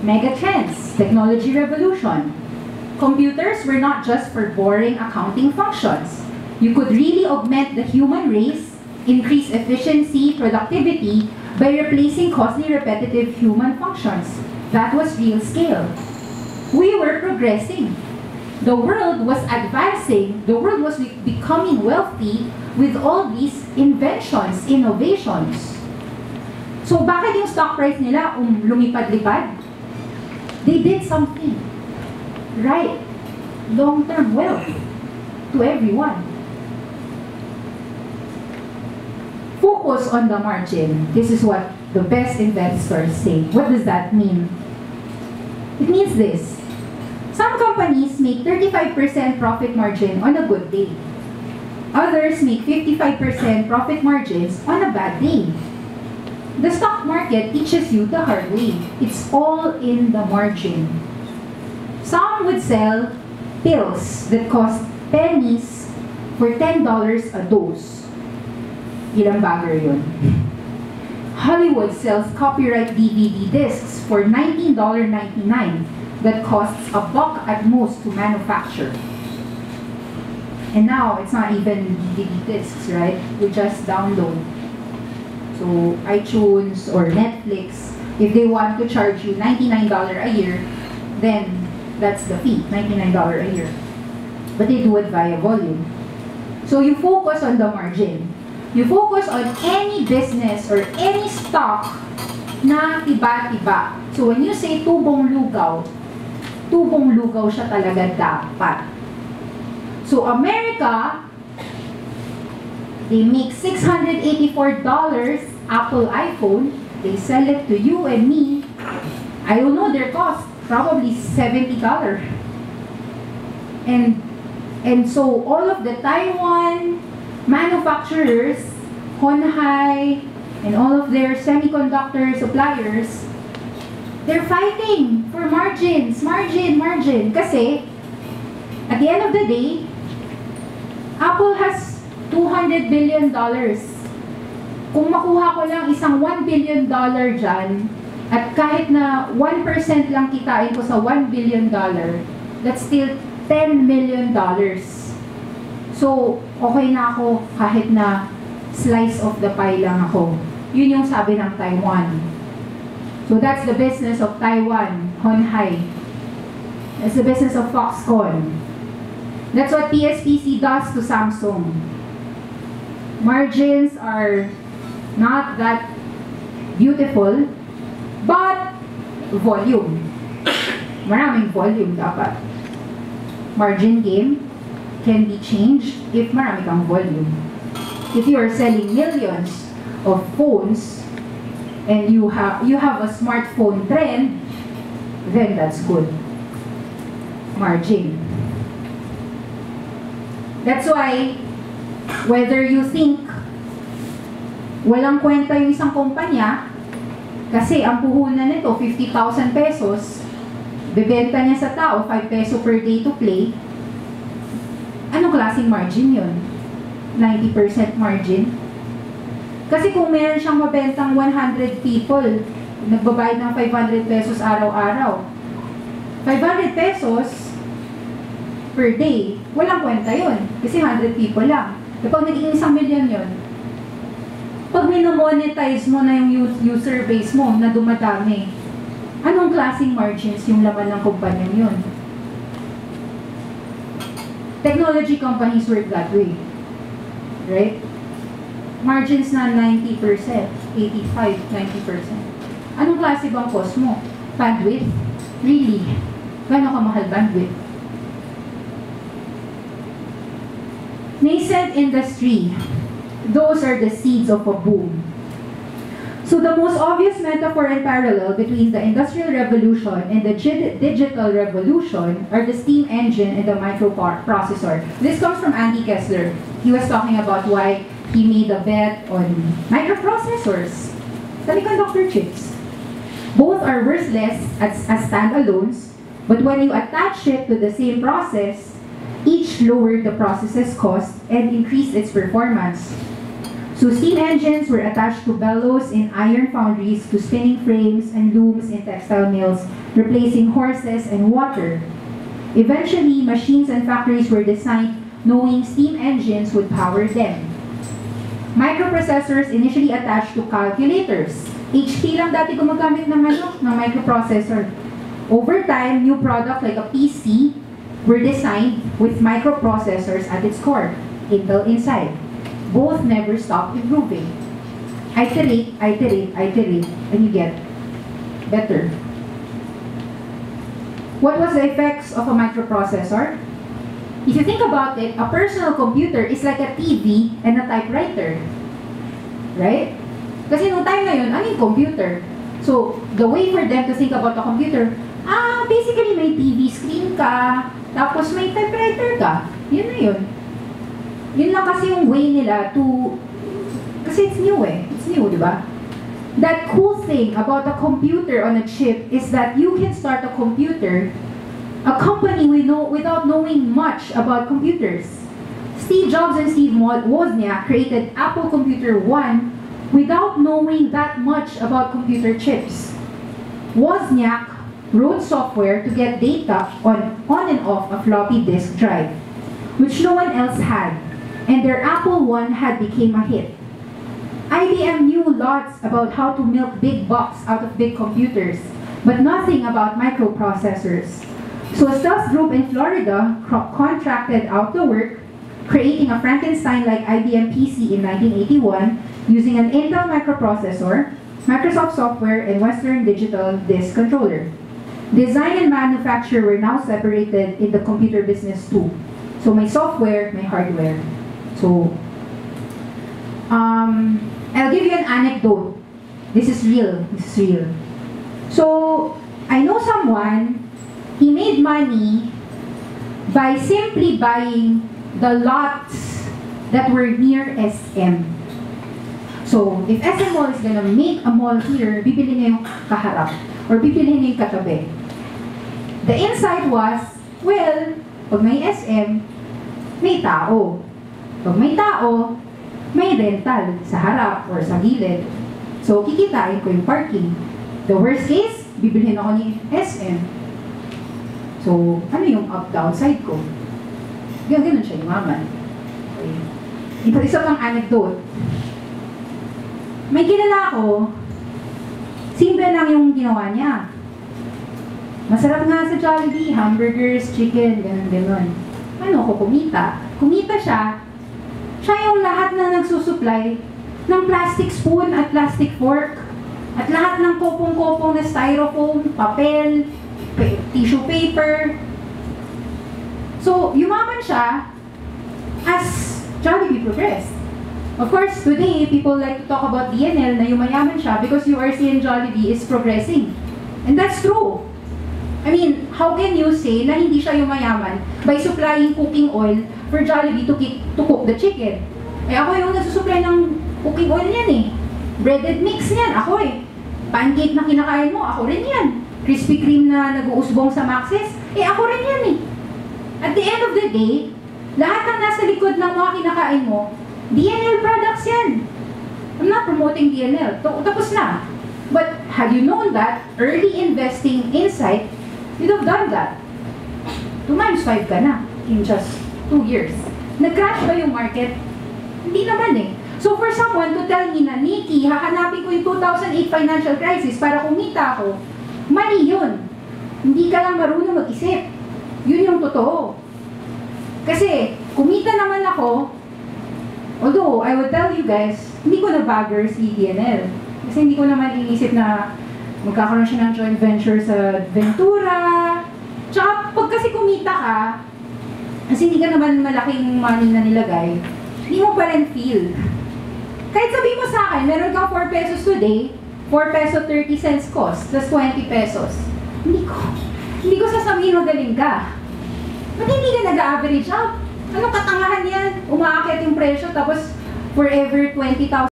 Megatrends, technology revolution. Computers were not just for boring accounting functions. You could really augment the human race, increase efficiency, productivity, by replacing costly repetitive human functions. That was real scale. We were progressing. The world was advancing. The world was becoming wealthy with all these inventions, innovations. So bakit yung stock price nila lumipad-lipad? They did something. Right. Long-term wealth to everyone. Focus on the margin. This is what the best investors say. What does that mean? It means this. Some companies make 35% profit margin on a good day. Others make 55% profit margins on a bad day. The stock market teaches you the hard way. It's all in the margin. Some would sell pills that cost pennies for $10 a dose. Ilang bagger yun? Hollywood sells copyright DVD discs for $19.99 that costs $1 at most to manufacture. And now, it's not even DVD discs, right? You just download. So, iTunes or Netflix, if they want to charge you $99 a year, then that's the fee, $99 a year. But they do it via volume. So, you focus on the margin. You focus on any business or any stock na tiba-tiba. So, when you say tubong lugaw siya talaga dapat. So, America, they make $684 Apple iPhone. They sell it to you and me. I don't know their cost. Probably $70. And so, all of the Taiwan manufacturers, Honhai, and all of their semiconductor suppliers, they're fighting for margins, margin. Kasi, at the end of the day, Apple has $200 billion. Kung makuha ko lang isang $1 billion dyan, at kahit na 1% lang kitain ko sa $1 billion, that's still $10 million. So, okay na ako kahit na slice of the pie lang ako. Yun yung sabi ng Taiwan. So, that's the business of Taiwan, Honhai. That's the business of Foxconn. That's what PSPC does to Samsung. Margins are not that beautiful, but volume. Maraming volume dapat. Margin game can be changed if marami kang volume. If you are selling millions of phones and you have a smartphone trend, then that's good. Margin. That's why, whether you think walang kwenta yung isang kumpanya, kasi ang puhunan nito, 50,000 pesos, bebenta niya sa tao, 5 peso per day to play, anong klaseng margin yun? 90% margin? Kasi kung meron siyang mabentang 100 people, nagbabayad ng 500 pesos araw-araw, 500 pesos per day, walang kwenta yun. Kasi 100 people lang. Kapag naging 1 million yun, pag minomonetize mo na yung user base mo na dumadami, anong klaseng margins yung laman ng kumpanya yun? Technology companies work that way. Right? Margins na 90%, 85, 90%. Anong klase bang cost mo? Bandwidth? Really? Gano'n ka mahal bandwidth? Nascent industry. Those are the seeds of a boom. So the most obvious metaphor and parallel between the Industrial Revolution and the digital revolution are the steam engine and the microprocessor. This comes from Andy Kessler. He was talking about why he made a bet on microprocessors, semiconductor chips. Both are worthless as standalones, but when you attach it to the same process, each lowered the process's cost and increased its performance. So steam engines were attached to bellows in iron foundries, to spinning frames and looms in textile mills, replacing horses and water. Eventually, machines and factories were designed knowing steam engines would power them. Microprocessors initially attached to calculators. HP lang dati gumagamit ng microprocessor. Over time, new products like a PC were designed with microprocessors at its core, Intel inside. Both never stopped improving. Iterate, iterate, iterate, and you get better. What was the effects of a microprocessor? If you think about it, a personal computer is like a TV and a typewriter. Right? Kasi nung time na yun, ano yung computer? So, the way for them to think about a computer, basically may TV screen ka, tapos may typewriter ka. Yun na yun. Yun lang kasi yung way nila to, kasi it's new eh. It's new, di ba? That cool thing about a computer on a chip is that you can start a computer, a company without knowing much about computers. Steve Jobs and Steve Wozniak created Apple Computer 1 without knowing that much about computer chips. Wozniak wrote software to get data on and off a floppy disk drive, which no one else had, and their Apple I had become a hit. IBM knew lots about how to milk big bucks out of big computers, but nothing about microprocessors. So a sales group in Florida contracted out the work, creating a Frankenstein-like IBM PC in 1981 using an Intel microprocessor, Microsoft software, and Western Digital disk controller. Design and manufacture were now separated in the computer business too. So may software, may hardware. So, I'll give you an anecdote. This is real. This is real. So, I know someone, he made money by simply buying the lots that were near SM. So, if SM Mall is gonna make a mall here, bibili niya yung kaharap or bibili niya yung katabi. The insight was, well, pag may SM, may tao. Pag may tao, may rental sa harap or sa gilid. So, kikitain ko yung parking. The worst case, bibilhin ako ni SM. So, ano yung up-downside ko? Ganun siya, yumaman. Okay. Isa pang anecdote. May kilala ako, simple lang yung ginawa niya. Masarap nga sa Jollibee, hamburgers, chicken, ganun. Ano ko, kumita. Kumita siya. Siya yung lahat na nagsusupply ng plastic spoon at plastic fork at lahat ng kopong-kopong na styrofoam, papel, tissue paper. So, yumaman siya as Jollibee progressed. Of course, today, people like to talk about DNL na yumayaman siya because URC and Jollibee is progressing. And that's true. I mean, how can you say na hindi siya yumayaman by supplying cooking oil for Jollibee to cook the chicken? Eh ako yung nagsusupply ng cooking oil niyan eh. Breaded mix niyan, ako eh. Pancake na kinakain mo, ako rin yan. Krispy Kreme na nag-uusbong sa Maxis, eh ako rin yan eh. At the end of the day, lahat ng nasa likod ng mga kinakain mo, DNL products yan. I'm not promoting DNL. Tapos na. But had you known that, early investing insight, you'd have done that. 2 times 5 ka na in just 2 years. Nag-crash ba yung market? Hindi naman eh. So for someone to tell me na, Nikki, hahanapin ko yung 2008 financial crisis para kumita ako, mali yun. Hindi ka lang marunong mag-isip. Yun yung totoo. Kasi, kumita naman ako, although, I would tell you guys, hindi ko na bagger si DNL. Kasi hindi ko naman iisip na magkakaroon siya ng joint venture sa Ventura. Tsaka, pag kasi kumita ka, kasi hindi ka naman malaking money na nilagay, hindi mo pa rin feel. Kahit sabihin mo sa akin, meron kang 4 pesos today, 4 peso 30 cents cost, plus 20 pesos. Hindi ko sasabihin magaling ka. Ba't hindi ka nag-average out? Anong katangahan yan? Umaakit yung presyo, tapos forever 20,000